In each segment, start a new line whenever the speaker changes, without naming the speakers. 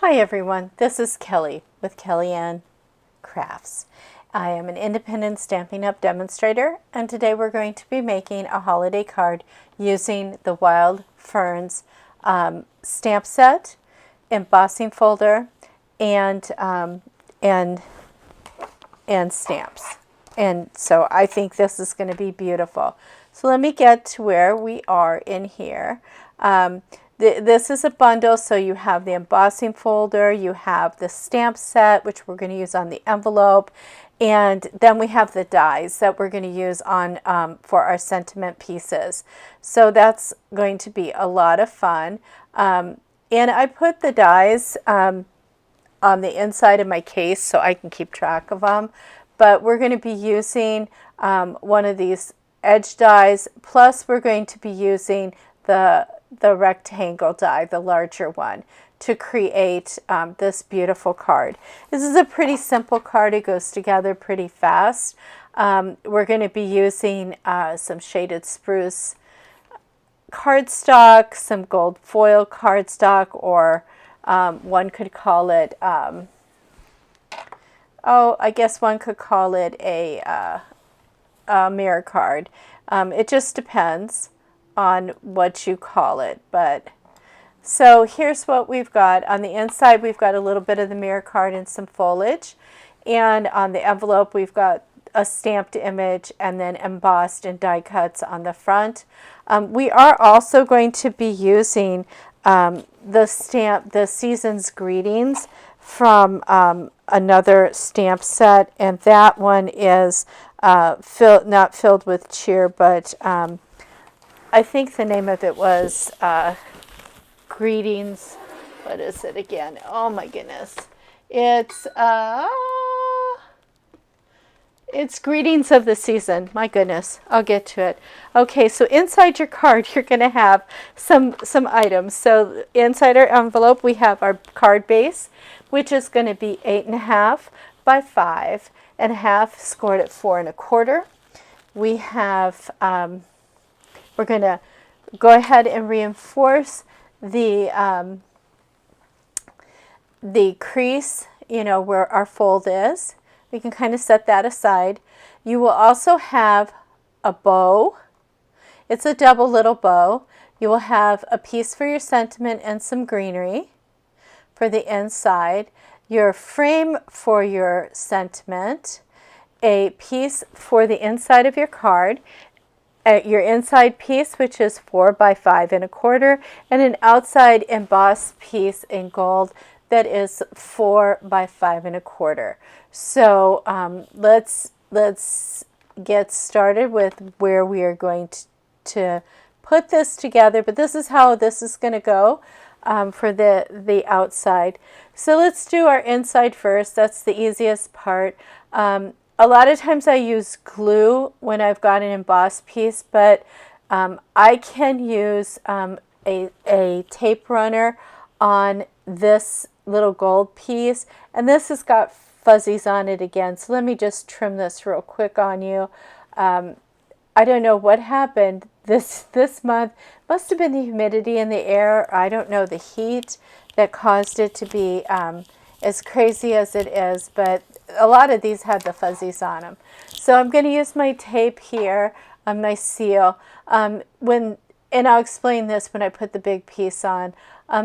Hi everyone, this is Kelly with Kellyanne Crafts. I am an independent Stampin' Up! Demonstrator, and today we're going to be making a holiday card using the Wild Ferns stamp set, embossing folder, and stamps. And so I think this is going to be beautiful. So let me get to where we are in here. This is a bundle, so you have the embossing folder, you have the stamp set, which we're going to use on the envelope, and then we have the dies that we're going to use on for our sentiment pieces. So that's going to be a lot of fun. And I put the dies on the inside of my case so I can keep track of them. But we're going to be using one of these edge dies, plus we're going to be using the rectangle die, the larger one, to create this beautiful card. This is a pretty simple card. It goes together pretty fast. We're going to be using some shaded spruce cardstock, some gold foil cardstock, or one could call it, I guess one could call it a mirror card. It just depends on what you call it. But so here's what we've got. On the inside, we've got a little bit of the mirror card and some foliage. And on the envelope, we've got a stamped image and then embossed and die cuts on the front. We are also going to be using the Season's Greetings from another stamp set, and that one is not filled with cheer, but I think the name of it was Greetings. What is it again? Oh my goodness. It's Greetings of the Season. My goodness. I'll get to it. Okay, so inside your card, you're going to have some items. So inside our envelope, we have our card base, which is going to be 8.5 by 5.5, scored at 4 1/4. We have, we're going to go ahead and reinforce the crease, where our fold is. We can kind of set that aside. You will also have a bow. It's a double little bow. You will have a piece for your sentiment and some greenery for the inside, your frame for your sentiment, a piece for the inside of your card, your inside piece, which is 4 by 5 1/4, and an outside embossed piece in gold that is 4 by 5 1/4. So let's get started with where we are going to put this together. But this is how this is going to go for the outside. So let's do our inside first. That's the easiest part. A lot of times I use glue when I've got an embossed piece, but I can use a tape runner on this little gold piece, and this has got fuzzies on it again. So let me just trim this real quick on you. I don't know what happened this month. Must have been the humidity in the air. I don't know, the heat that caused it to be as crazy as it is, but a lot of these had the fuzzies on them. So I'm going to use my tape here on my seal. And I'll explain this when I put the big piece on.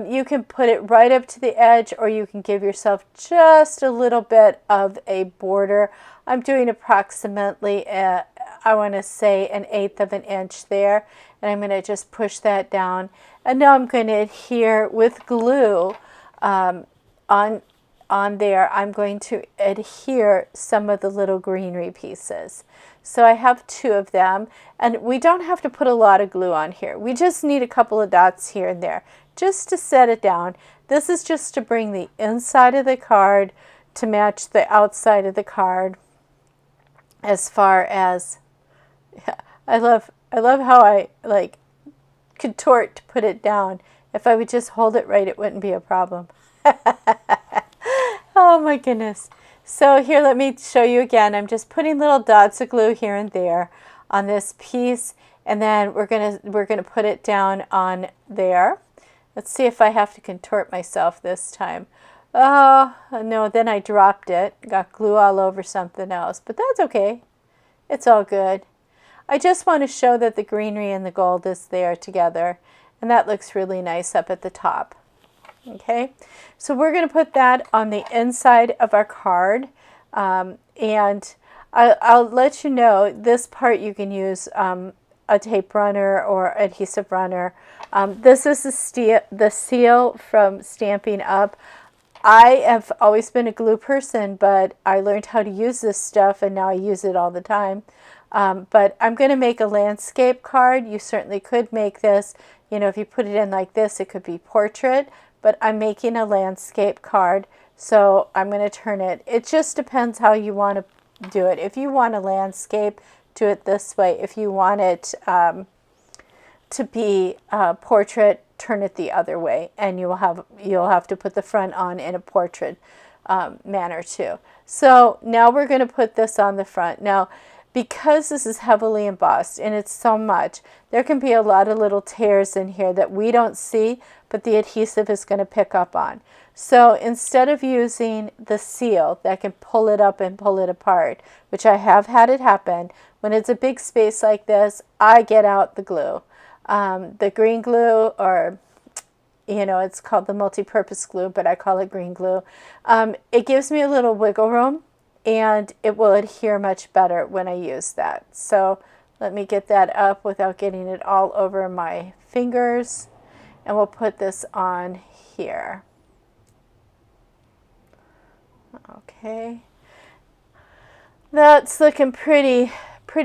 You can put it right up to the edge, or you can give yourself just a little bit of a border. I'm doing approximately, I want to say, 1/8 of an inch there. And I'm going to just push that down. And now I'm going to adhere with glue on there. I'm going to adhere some of the little greenery pieces. So I have 2 of them, and we don't have to put a lot of glue on here. We just need a couple of dots here and there just to set it down. This is just to bring the inside of the card to match the outside of the card. As far as, I love how I contort to put it down. If I would just hold it right, it wouldn't be a problem. Oh my goodness. So here, let me show you again. I'm just putting little dots of glue here and there on this piece, and then we're gonna put it down on there. Let's see if I have to contort myself this time. Oh, no, then I dropped it. Got glue all over something else, but that's okay. It's all good. I just want to show that the greenery and the gold is there together, and that looks really nice up at the top. Okay, so we're going to put that on the inside of our card, and I'll let you know this part you can use a tape runner or adhesive runner. This is the seal from Stampin' Up. I have always been a glue person, but I learned how to use this stuff and now I use it all the time. But I'm going to make a landscape card. You certainly could make this, you know, if you put it in like this, it could be portrait, but I'm making a landscape card. So I'm going to turn it. It just depends how you want to do it. If you want a landscape, do it this way. If you want it to be a portrait, turn it the other way, and you'll have to put the front on in a portrait manner too. So now we're going to put this on the front. Now, because this is heavily embossed and it's so much, there can be a lot of little tears in here that we don't see, but the adhesive is going to pick up on. So instead of using the seal that can pull it up and pull it apart, which I have had it happen, when it's a big space like this, I get out the glue. The green glue, or you know, it's called the multi-purpose glue, but I call it green glue. It gives me a little wiggle room, and it will adhere much better when I use that. So let me get that up without getting it all over my fingers, and we'll put this on here. Okay, that's looking pretty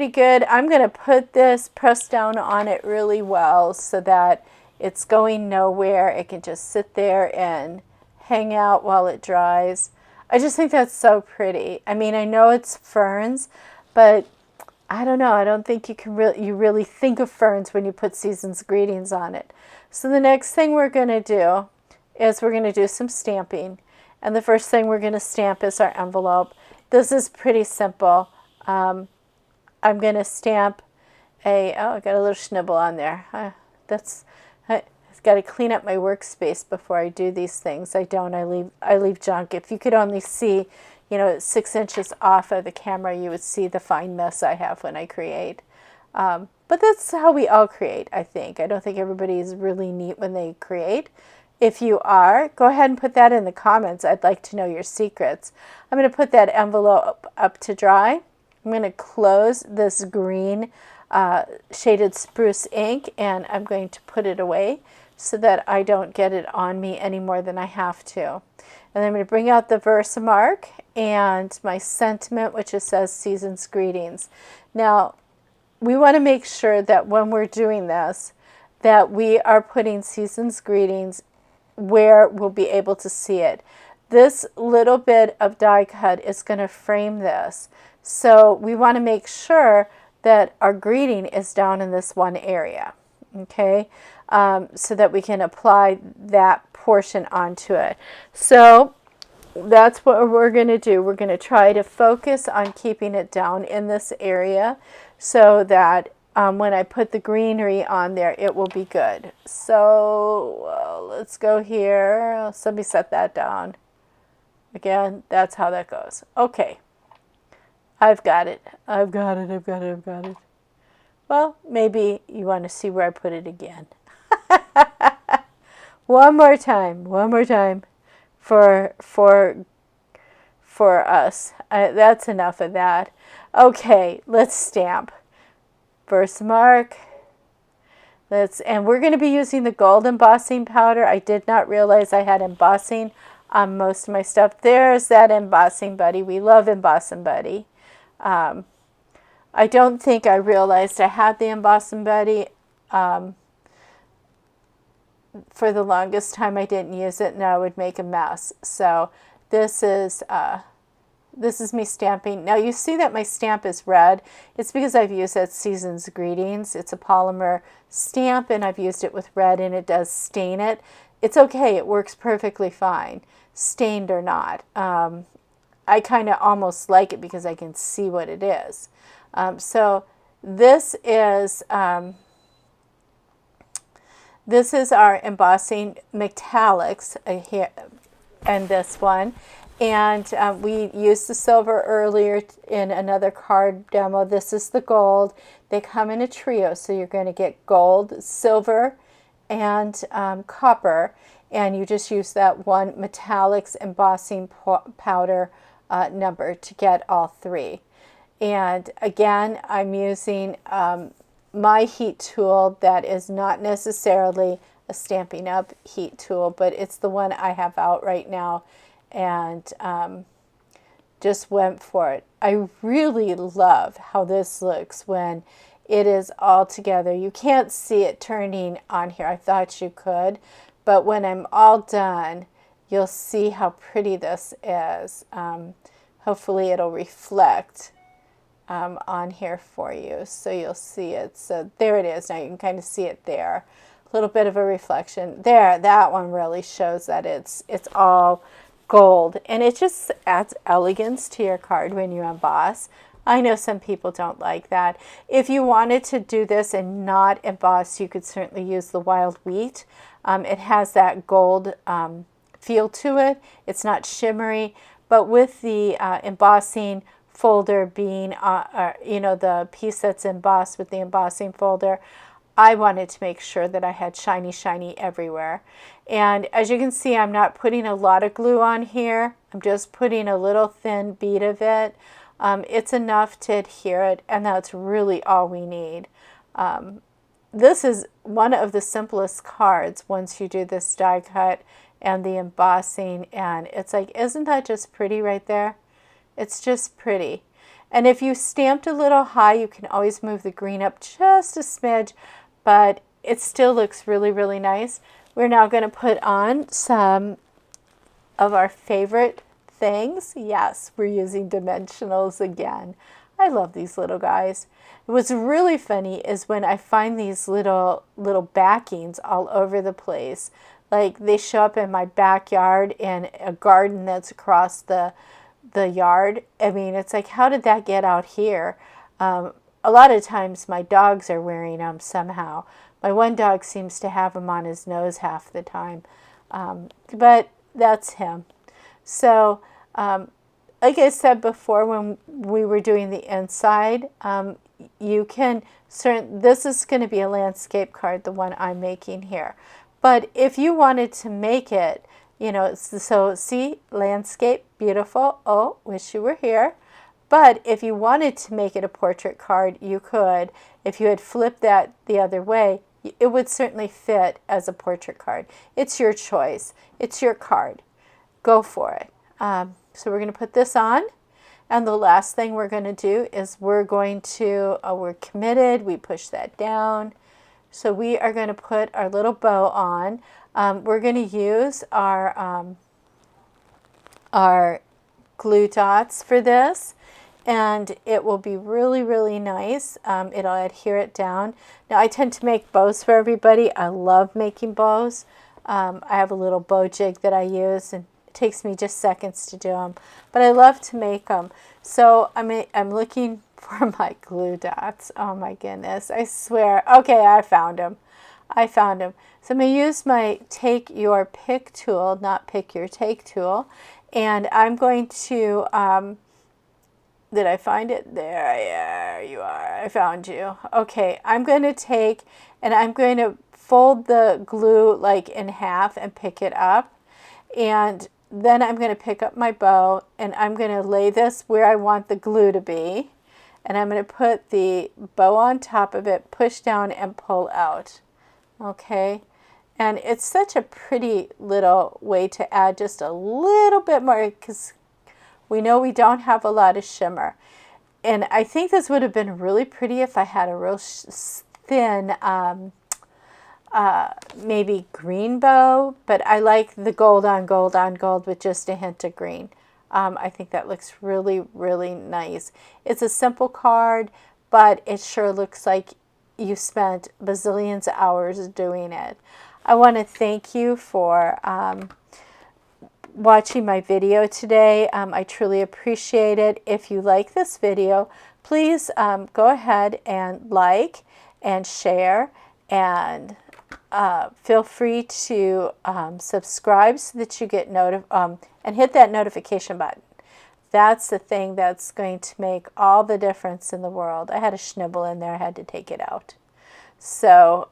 good. I'm going to put this, press down on it really well so that it's going nowhere. It can just sit there and hang out while it dries. I just think that's so pretty. I mean, I know it's ferns, but I don't know. I don't think you really think of ferns when you put Season's Greetings on it. So the next thing we're going to do is we're going to do some stamping. And the first thing we're going to stamp is our envelope. This is pretty simple. I'm going to stamp I got a little schnibble on there. I've got to clean up my workspace before I do these things. I leave junk. If you could only see, you know, 6 inches off of the camera, you would see the fine mess I have when I create. But that's how we all create, I think. I don't think everybody is really neat when they create. If you are, go ahead and put that in the comments. I'd like to know your secrets. I'm going to put that envelope up to dry. I'm going to close this green shaded spruce ink, and I'm going to put it away so that I don't get it on me any more than I have to. And then I'm going to bring out the Versamark and my sentiment, which says Season's Greetings. Now, we want to make sure that when we're doing this, that we are putting Season's Greetings where we'll be able to see it. This little bit of die cut is going to frame this. So we want to make sure that our greeting is down in this one area, okay, so that we can apply that portion onto it. So that's what we're going to do. We're going to try to focus on keeping it down in this area so that when I put the greenery on there, it will be good. So let's go here. So let me set that down. Again, that's how that goes. Okay. I've got it. Well, maybe you want to see where I put it again. One more time for us. That's enough of that. Okay, let's stamp. Versamark. And we're going to be using the gold embossing powder. I did not realize I had embossing on most of my stuff. There's that embossing buddy. We love embossing buddy. I don't think I realized I had the embossing buddy. For the longest time I didn't use it, and I would make a mess. So this is me stamping. Now you see that my stamp is red. It's because I've used that Season's Greetings. It's a polymer stamp, and I've used it with red, and it does stain it. It's okay. It works perfectly fine, stained or not. I kind of almost like it because I can see what it is. So this is This is our embossing metallics here, and this one. And we used the silver earlier in another card demo. This is the gold. They come in a trio, so you're going to get gold, silver, and copper. And you just use that one metallics embossing powder number to get all three. And again, I'm using my heat tool that is not necessarily a Stampin' Up! Heat tool, but it's the one I have out right now, and just went for it. I really love how this looks when it is all together. You can't see it turning on here. I thought you could, but when I'm all done, you'll see how pretty this is. Hopefully it'll reflect on here for you, so you'll see it. So there it is. Now you can kind of see it there. A little bit of a reflection there. That one really shows that it's all gold, and it just adds elegance to your card when you emboss. I know some people don't like that. If you wanted to do this and not emboss, you could certainly use the Wild Wheat. It has that gold feel to it. It's not shimmery, but with the embossing folder being, the piece that's embossed with the embossing folder, I wanted to make sure that I had shiny, shiny everywhere. And as you can see, I'm not putting a lot of glue on here. I'm just putting a little thin bead of it. It's enough to adhere it, and that's really all we need. This is one of the simplest cards once you do this die cut and the embossing, and it's like, isn't that just pretty right there? It's just pretty. And if you stamped a little high, you can always move the green up just a smidge, but it still looks really, really nice. We're now going to put on some of our favorite things. Yes, we're using dimensionals again. I love these little guys. What's really funny is when I find these little backings all over the place. Like they show up in my backyard in a garden that's across the yard. I mean, it's like, how did that get out here? A lot of times my dogs are wearing them somehow. My one dog seems to have them on his nose half the time, but that's him. So like I said before, when we were doing the inside, you can this is going to be a landscape card, the one I'm making here. But if you wanted to make it, so see, landscape, beautiful. Oh, wish you were here. But if you wanted to make it a portrait card, you could. If you had flipped that the other way, it would certainly fit as a portrait card. It's your choice. It's your card. Go for it. So we're going to put this on. And the last thing we're going to do is we're committed. We push that down. So we are going to put our little bow on. We're going to use our glue dots for this, and it will be really, really nice. It'll adhere it down. Now I tend to make bows for everybody. I love making bows. I have a little bow jig that I use, and it takes me just seconds to do them, but I love to make them. So I'm looking for my glue dots. Oh my goodness, I swear. Okay, I found them. So I'm going to use my Take Your Pick tool, not Pick Your Take tool, and I'm going to, did I find it? There you are. I found you. Okay, I'm going to take, and I'm going to fold the glue like in half and pick it up, and then I'm going to pick up my bow, and I'm going to lay this where I want the glue to be, and I'm going to put the bow on top of it, push down, and pull out. Okay, and it's such a pretty little way to add just a little bit more, because we know we don't have a lot of shimmer. And I think this would have been really pretty if I had a real thin, maybe green bow, but I like the gold on gold on gold with just a hint of green. I think that looks really, really nice. It's a simple card, but it sure looks like you spent bazillions of hours doing it. I want to thank you for watching my video today. I truly appreciate it. If you like this video, please go ahead and like and share and feel free to subscribe so that you get and hit that notification button. That's the thing that's going to make all the difference in the world. I had a schnibble in there. I had to take it out. So,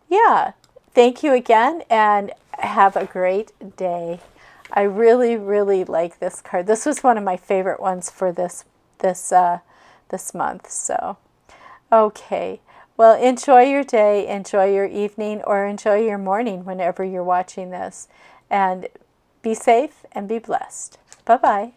yeah, thank you again, and have a great day. I really, really like this card. This was one of my favorite ones for this month. So, okay. Well, enjoy your day, enjoy your evening, or enjoy your morning whenever you're watching this. And be safe and be blessed. Bye-bye.